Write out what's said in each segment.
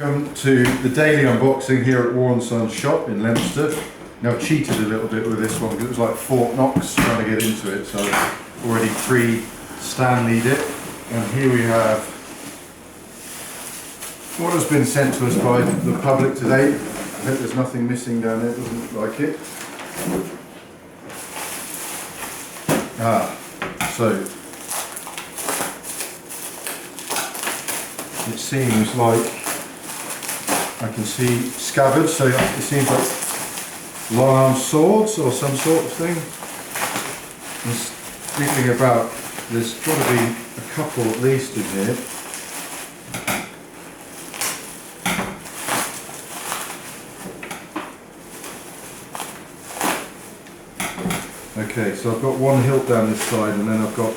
Welcome to the daily unboxing here at War & Sons shop in Leominster. Now I've cheated a little bit with this one because it was like Fort Knox trying to get into it, so I've already pre-Stanley'd it. And here we have what has been sent to us by the public today. I hope there's nothing missing down there, it doesn't look like it. So it seems like I can see scabbards, so it seems like long-arm swords or some sort of thing. Just thinking about, there's got to be a couple at least in here. Okay, so I've got one hilt down this side and then I've got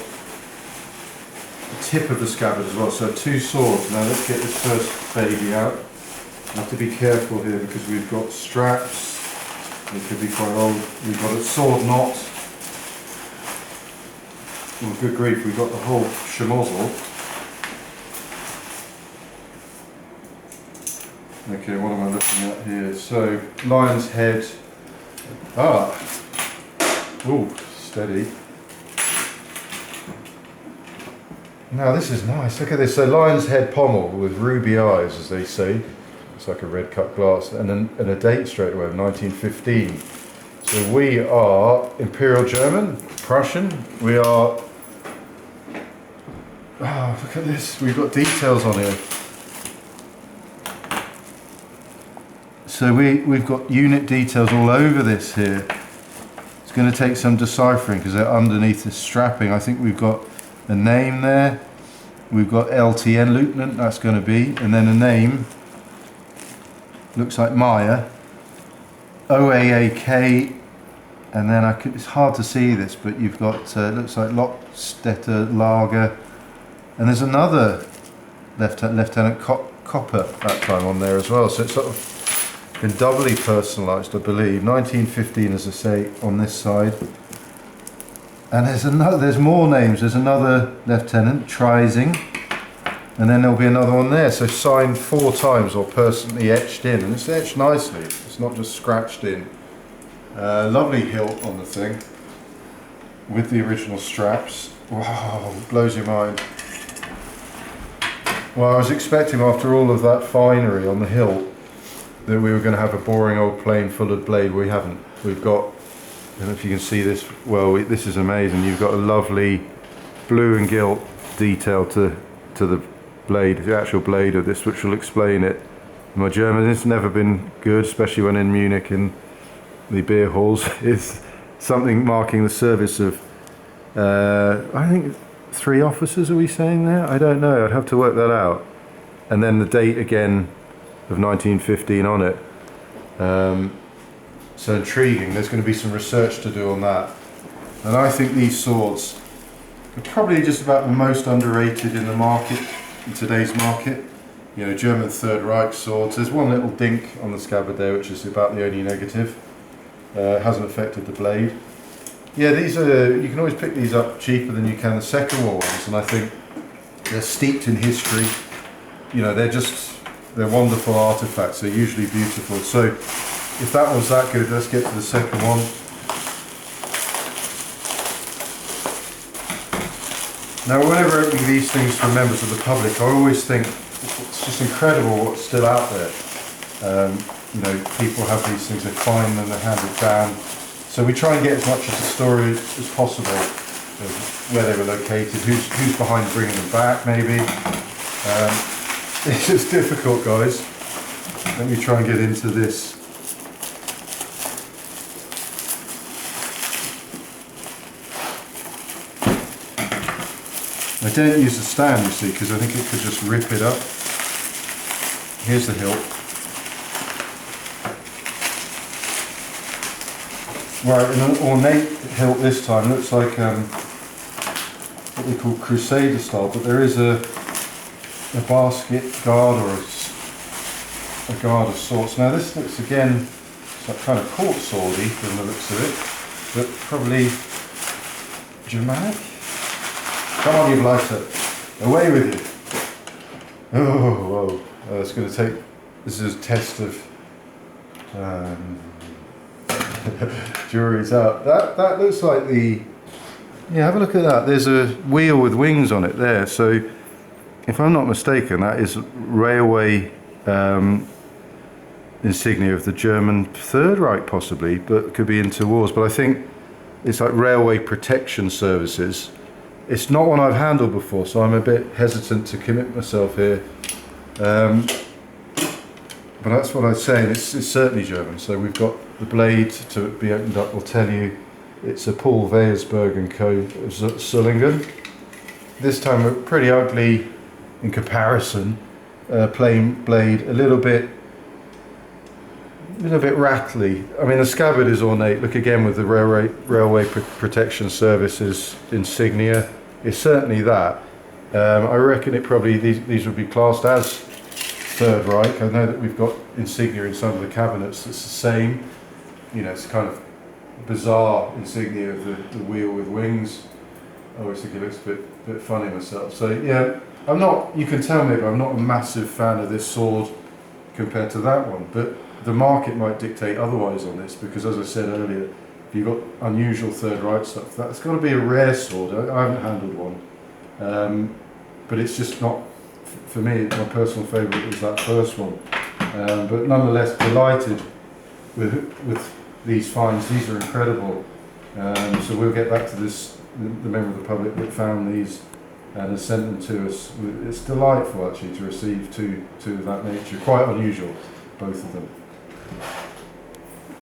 the tip of the scabbard as well, so two swords. Now let's get this first baby out. I have to be careful here because we've got straps, they could be quite old, we've got a sword knot, well good grief, we've got the whole schmozzle. Okay, what am I looking at here? So, lion's head, ooh, steady. Now this is nice, look at this, so lion's head pommel with ruby eyes as they say. It's like a red cut glass, and a date straight away of 1915. So we are Imperial German, Prussian. We are. Oh, look at this! We've got details on here. So we've got unit details all over this here. It's going to take some deciphering because they're underneath the strapping. I think we've got a name there. We've got LTN Lieutenant. That's going to be, and then a name. Looks like Maya, OAAK, and then it's hard to see this, but you've got, looks like Lockstetter Lager, and there's another Lieutenant Copper that time on there as well, so it's sort of been doubly personalised, I believe. 1915, as I say, on this side. And there's more names. There's another Lieutenant, Trising. And then there'll be another one there, so signed 4 times or personally etched in, and it's etched nicely, it's not just scratched in. Lovely hilt on the thing, with the original straps. Wow, blows your mind. Well, I was expecting after all of that finery on the hilt, that we were going to have a boring old plain fullered blade. We haven't. We've got, I don't know if you can see this, well, this is amazing, you've got a lovely blue and gilt detail to the blade, the actual blade of this, which will explain it. My German has never been good, especially when in Munich in the beer halls. It's something marking the service of, I think 3 officers, are we saying there? I don't know, I'd have to work that out. And then the date again of 1915 on it. So intriguing, there's going to be some research to do on that. And I think these swords are probably just about the most underrated in the market. In today's market, you know, German Third Reich swords. There's one little dink on the scabbard there, which is about the only negative. It hasn't affected the blade. Yeah, these are, you can always pick these up cheaper than you can the Second War ones, and I think they're steeped in history. You know, they're wonderful artifacts. They're usually beautiful. So if that was that good, let's get to the second one. Now, whenever opening these things for members of the public, I always think it's just incredible what's still out there. You know, people have these things, they find them, they're handed down. So we try and get as much of the story as possible, where they were located, who's behind bringing them back, maybe. It's just difficult, guys. Let me try and get into this. I don't use the stand, you see, because I think it could just rip it up. Here's the hilt. Right, an ornate hilt this time. Looks like what we call Crusader style, but there is a basket guard or a guard of sorts. Now this looks again, it's like kind of court swordy from the looks of it, but probably Germanic. Come on, you blighter. Away with you. Oh, whoa. It's going to take this is a test of jury's out. That looks like the, yeah, have a look at that. There's a wheel with wings on it there. So if I'm not mistaken, that is railway insignia of the German Third Reich possibly, but it could be interwars. But I think it's like railway protection services. It's not one I've handled before, so I'm a bit hesitant to commit myself here. But that's what I was saying, it's certainly German. So we've got the blade to be opened up, will tell you it's a Paul Weyersberg and Co. of Sullingen. This time we're pretty ugly in comparison. Plain blade, a little bit rattly. I mean, the scabbard is ornate. Look again with the Railway Protection Services insignia. It's certainly that. I reckon it probably, these would be classed as Third Reich. I know that we've got insignia in some of the cabinets that's the same. You know, it's kind of bizarre insignia of the wheel with wings. I always think it looks a bit funny myself. So yeah, I'm not, you can tell me, but I'm not a massive fan of this sword compared to that one. But the market might dictate otherwise on this, because as I said earlier, if you've got unusual Third Reich stuff, that's got to be a rare sword. I haven't handled one. But it's just not, for me, my personal favourite is that first one. But nonetheless, delighted with these finds. These are incredible. So we'll get back to this, the member of the public that found these and has sent them to us. It's delightful actually to receive two of that nature. Quite unusual, both of them.